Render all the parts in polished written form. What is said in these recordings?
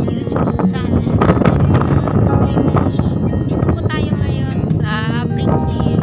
YouTube channel. Dito po tayo ngayon sa Brickhill.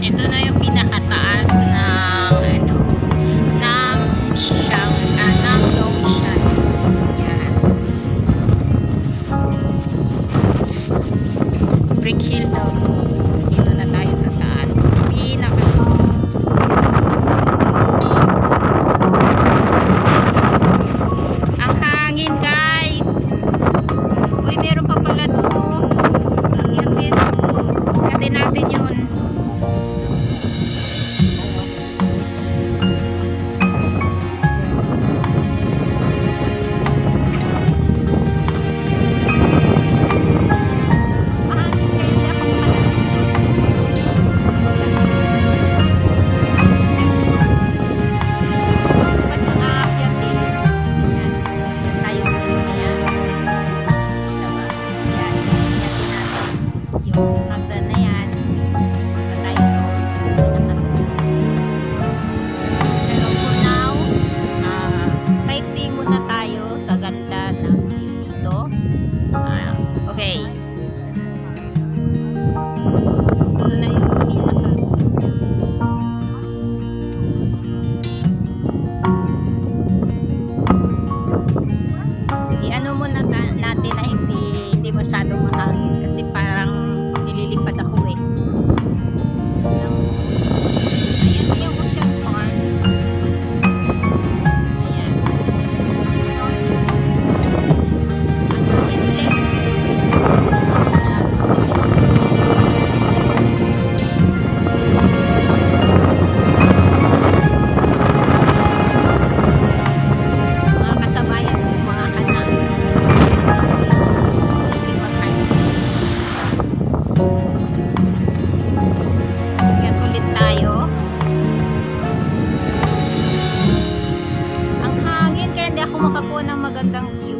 Ito na yung pinakataas ng ng Longshan. Yan. Brickhill daw to. Dito na tayo sa taas. Ang hangin, guys. Uy, meron pa pala doon. Atin natin yun. Okay. Ito na yung pinaka. I-ano muna natin na hindi masyadong mahangin kasi parang nililipad ako eh. Ayan yung Ocean Farm. Ayan. Makakuha ng magandang view.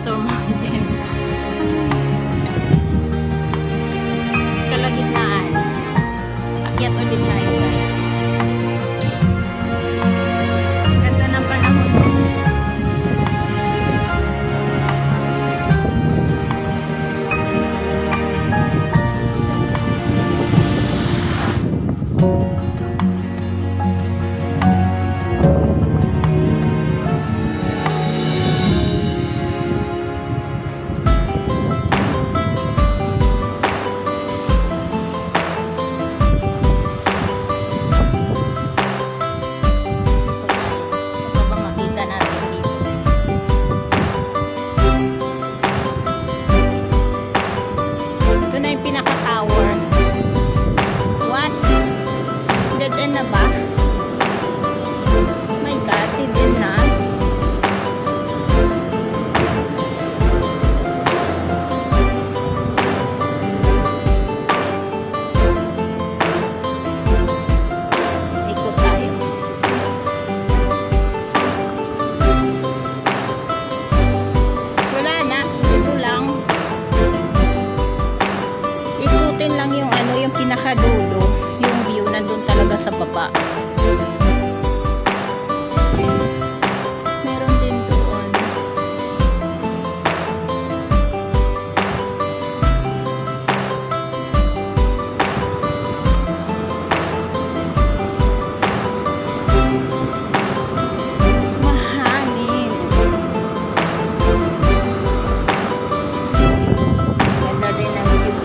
Windsor Mountain. Kalagitnaan. Akyat ulit tayo guys. Ganda ng panahon. Yung pinakadulo, yung view nandun talaga sa baba. Meron din doon. Mahangin. Ganda din ang view.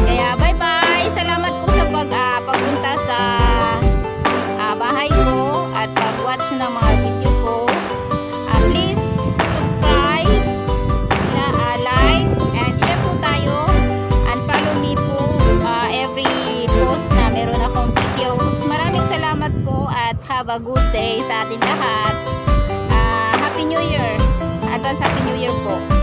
Kaya bye-bye. Salamat po sa pagpunta sa bahay ko at pag-watch ng mga video ko. Please subscribe, like, and share po tayo. And follow me po every post na meron akong videos. Maraming salamat po at have a good day sa ating lahat. Happy New Year! Advance Happy New Year po.